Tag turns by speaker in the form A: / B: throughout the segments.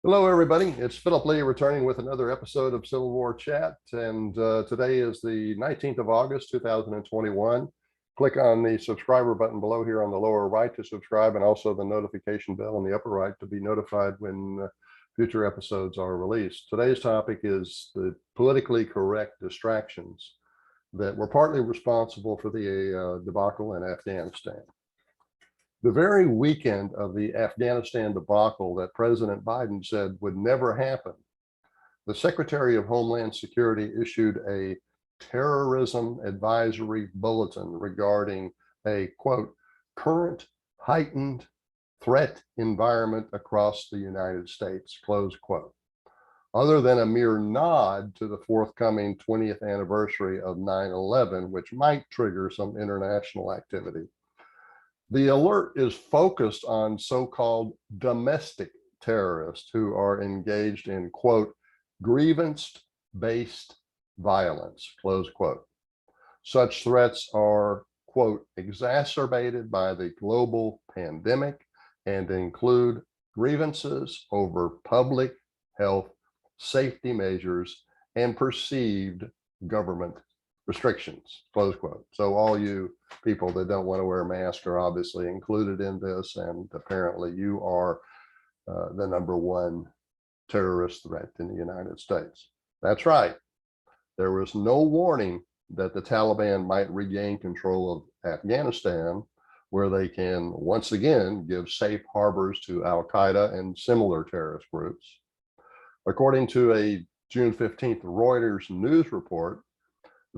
A: Hello, everybody. It's Philip Lee returning with another episode of Civil War Chat. And today is the 19th of August, 2021. Click on the subscriber button below here on the lower right to subscribe, and also the notification bell on the upper right to be notified when future episodes are released. Today's topic is the politically correct distractions that were partly responsible for the debacle in Afghanistan. The very weekend of the Afghanistan debacle that President Biden said would never happen, the Secretary of Homeland Security issued a Terrorism Advisory Bulletin regarding a, quote, current heightened threat environment across the United States, close quote. Other than a mere nod to the forthcoming 20th anniversary of 9/11, which might trigger some international activity. The alert is focused on so-called domestic terrorists who are engaged in, quote, grievance-based violence, close quote. Such threats are, quote, exacerbated by the global pandemic and include grievances over public health, safety measures, and perceived government restrictions, close quote. So all you people that don't want to wear a mask are obviously included in this, and apparently you are the #1 terrorist threat in the United States. That's right. There was no warning that the Taliban might regain control of Afghanistan, where they can once again give safe harbors to Al-Qaeda and similar terrorist groups. According to a June 15th Reuters news report,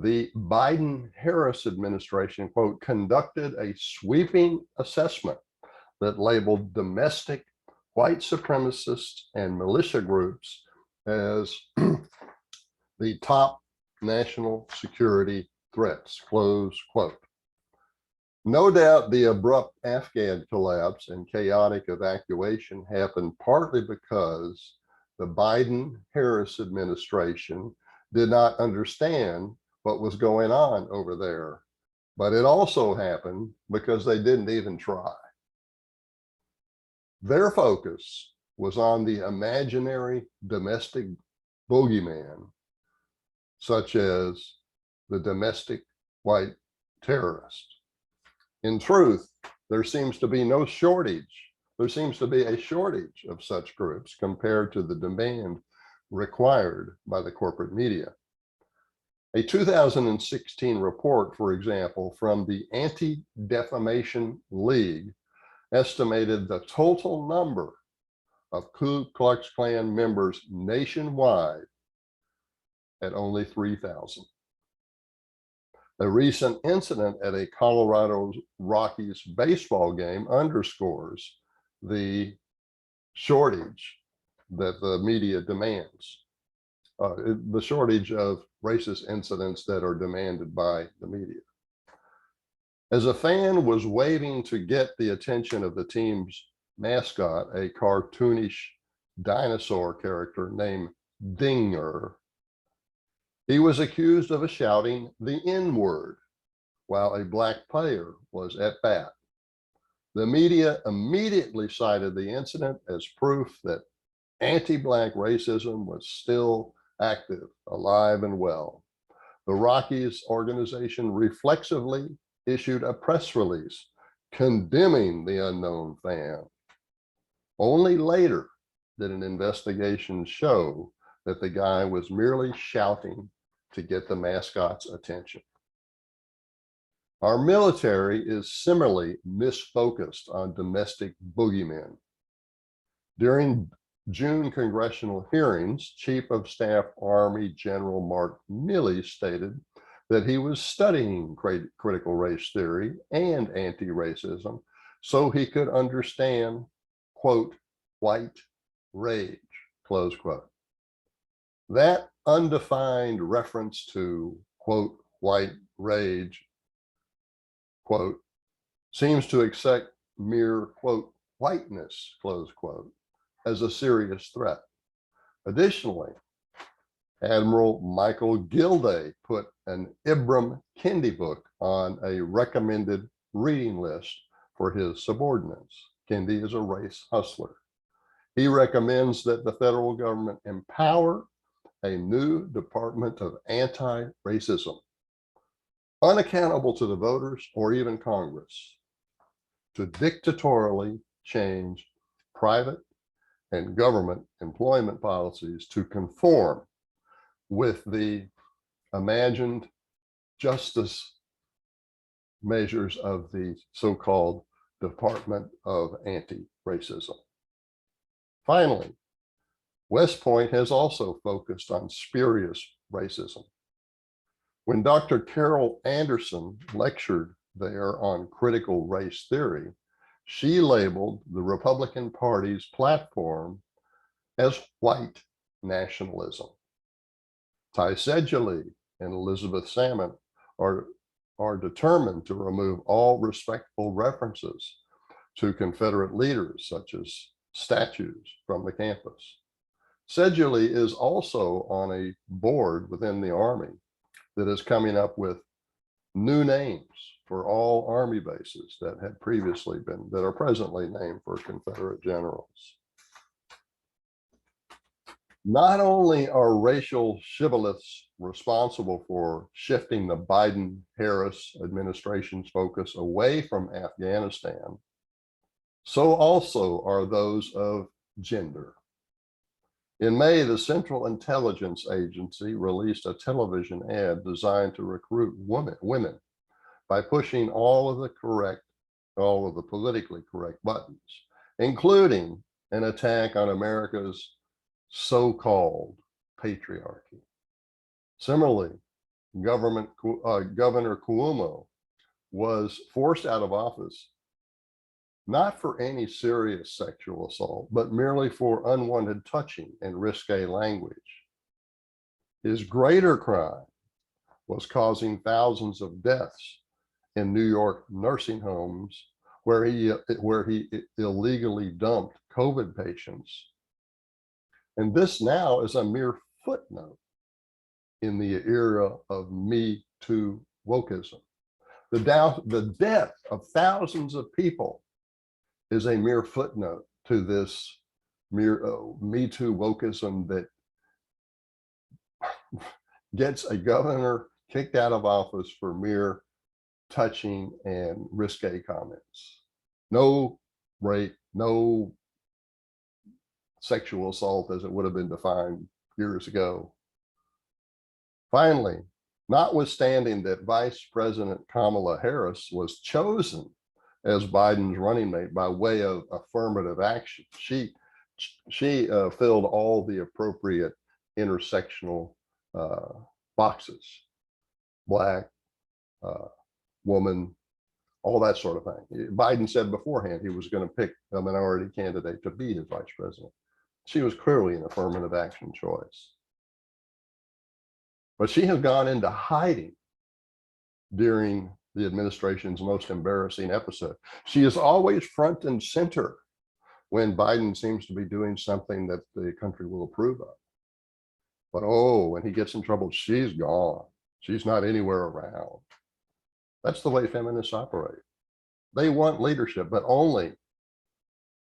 A: the Biden-Harris administration, quote, conducted a sweeping assessment that labeled domestic white supremacists and militia groups as the top national security threats, close quote. No doubt the abrupt Afghan collapse and chaotic evacuation happened partly because the Biden-Harris administration did not understand what was going on over there, but it also happened because they didn't even try. Their focus was on the imaginary domestic boogeyman, such as the domestic white terrorist. In truth, there seems to be no shortage. There seems to be a shortage of such groups compared to the demand required by the corporate media. A 2016 report, for example, from the Anti-Defamation League estimated the total number of Ku Klux Klan members nationwide at only 3,000. A recent incident at a Colorado Rockies baseball game underscores the shortage that the media demands. The shortage of racist incidents that are demanded by the media. As a fan was waiting to get the attention of the team's mascot, a cartoonish dinosaur character named Dinger, he was accused of shouting the N-word while a black player was at bat. The media immediately cited the incident as proof that anti-black racism was still active, alive, and well. The Rockies organization reflexively issued a press release condemning the unknown fan. Only later did an investigation show that the guy was merely shouting to get the mascot's attention. Our military is similarly misfocused on domestic boogeymen. During June congressional hearings, Chief of Staff Army General Mark Milley stated that he was studying critical race theory and anti-racism so he could understand, quote, white rage, close quote. That undefined reference to, quote, white rage, quote, seems to accept mere, quote, whiteness, close quote, as a serious threat. Additionally, Admiral Michael Gilday put an Ibram Kendi book on a recommended reading list for his subordinates. Kendi is a race hustler. He recommends that the federal government empower a new Department of Anti-Racism, unaccountable to the voters or even Congress, to dictatorially change private and government employment policies to conform with the imagined justice measures of the so-called Department of Anti-Racism. Finally, West Point has also focused on spurious racism. When Dr. Carol Anderson lectured there on critical race theory, she labeled the Republican Party's platform as white nationalism. Ty Sedgley and Elizabeth Salmon are determined to remove all respectful references to Confederate leaders, such as statues, from the campus. Sedgley is also on a board within the Army that is coming up with new names for all Army bases that had previously been, that are presently named for Confederate generals. Not only are racial shibboleths responsible for shifting the Biden-Harris administration's focus away from Afghanistan, so also are those of gender. In May, the Central Intelligence Agency released a television ad designed to recruit women by pushing all of the politically correct buttons, including an attack on America's so-called patriarchy. Similarly, Governor Cuomo was forced out of office not for any serious sexual assault, but merely for unwanted touching and risque language. His greater crime was causing thousands of deaths in New York nursing homes where he illegally dumped COVID patients. And this now is a mere footnote in the era of Me Too wokeism. The death of thousands of people is a mere footnote to this mere Me Too wokeism that gets a governor kicked out of office for mere touching and risque comments. No rape, no sexual assault as it would have been defined years ago. Finally, notwithstanding that Vice President Kamala Harris was chosen as Biden's running mate by way of affirmative action, she filled all the appropriate intersectional boxes: Black, woman, all that sort of thing. Biden said beforehand he was going to pick a minority candidate to be his vice president. She was clearly an affirmative action choice. But she has gone into hiding during the administration's most embarrassing episode. She is always front and center when Biden seems to be doing something that the country will approve of. But oh, when he gets in trouble, she's gone. She's not anywhere around. That's the way feminists operate. They want leadership, but only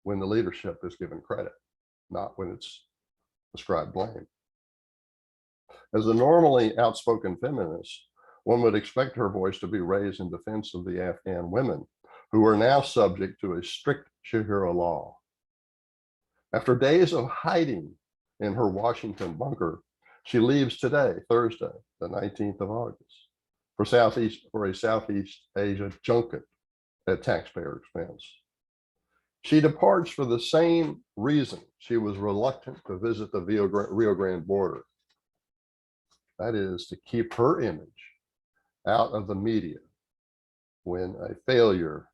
A: when the leadership is given credit, not when it's ascribed blame. As a normally outspoken feminist, one would expect her voice to be raised in defense of the Afghan women who are now subject to a strict Sharia law. After days of hiding in her Washington bunker, she leaves today, Thursday, the 19th of August, for a Southeast Asia junket at taxpayer expense. She departs for the same reason she was reluctant to visit the Rio Grande border. That is to keep her image out of the media when a failure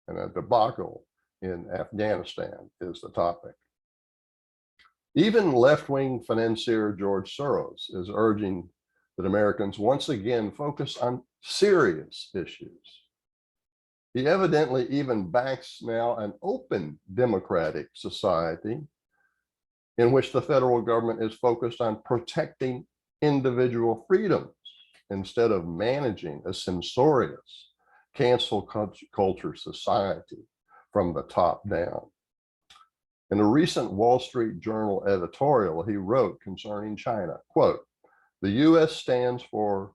A: and a debacle in Afghanistan is the topic. Even left-wing financier George Soros is urging that Americans once again focus on serious issues. He evidently even backs now an open democratic society in which the federal government is focused on protecting individual freedoms instead of managing a censorious cancel culture society from the top down. In a recent Wall Street Journal editorial he wrote concerning China, quote, "The U.S. stands for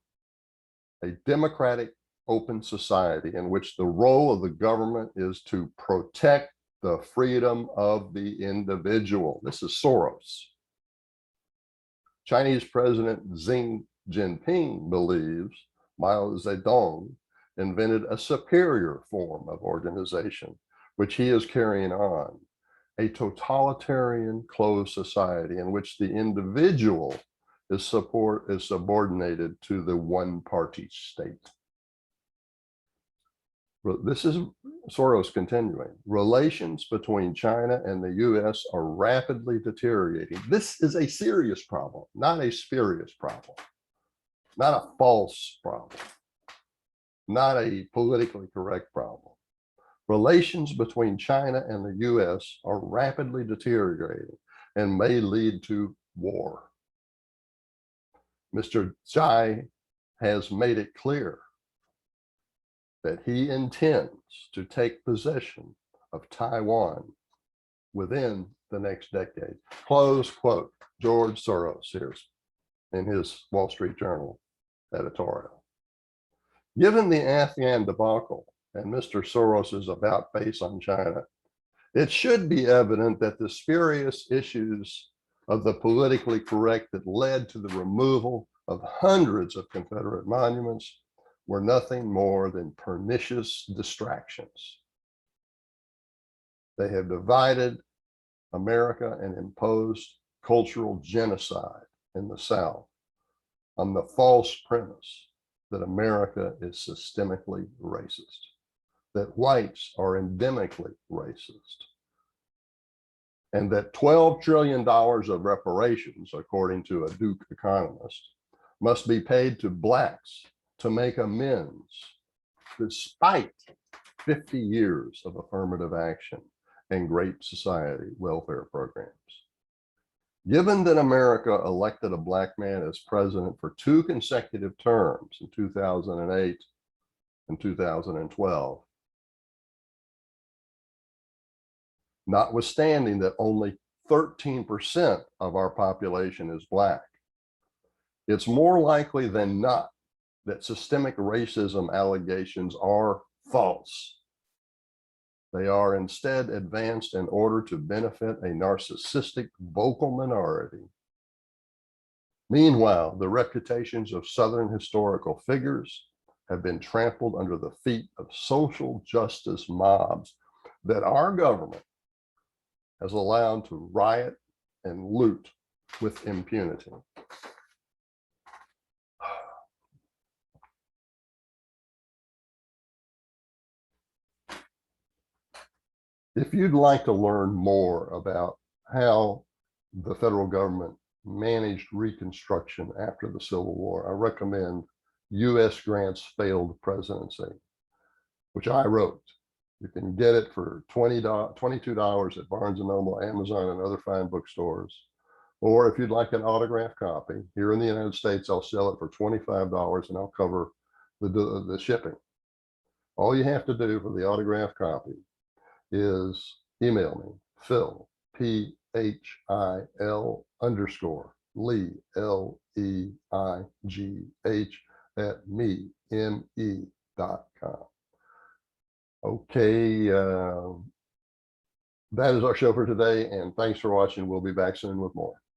A: a democratic, open society in which the role of the government is to protect the freedom of the individual." This is Soros. Chinese President Xi Jinping believes Mao Zedong invented a superior form of organization, which he is carrying on, a totalitarian closed society in which the individual is subordinated to the one-party state. This is Soros continuing. Relations between China and the US are rapidly deteriorating. This is a serious problem, not a spurious problem, not a false problem, not a politically correct problem. Relations between China and the US are rapidly deteriorating and may lead to war. Mr. Xi has made it clear that he intends to take possession of Taiwan within the next decade. Close quote. George Soros here in his Wall Street Journal editorial. Given the Afghan debacle and Mr. Soros's about face on China, it should be evident that the spurious issues of the politically correct that led to the removal of hundreds of Confederate monuments were nothing more than pernicious distractions. They have divided America and imposed cultural genocide in the South on the false premise that America is systemically racist, that whites are endemically racist, and that $12 trillion of reparations, according to a Duke economist, must be paid to blacks to make amends, despite 50 years of affirmative action and Great Society welfare programs. Given that America elected a black man as president for 2 consecutive terms in 2008 and 2012, notwithstanding that only 13% of our population is black, it's more likely than not that systemic racism allegations are false. They are instead advanced in order to benefit a narcissistic vocal minority. Meanwhile, the reputations of Southern historical figures have been trampled under the feet of social justice mobs that our government has allowed to riot and loot with impunity. If you'd like to learn more about how the federal government managed Reconstruction after the Civil War, I recommend U.S. Grant's Failed Presidency, which I wrote. You can get it for $22 at Barnes & Noble, Amazon, and other fine bookstores. Or if you'd like an autographed copy, here in the United States, I'll sell it for $25 and I'll cover the shipping. All you have to do for the autographed copy is email me, Phil, P-H-I-L _ Leigh, L-E-I-G-H @me.com. Okay, that is our show for today, and thanks for watching. We'll be back soon with more.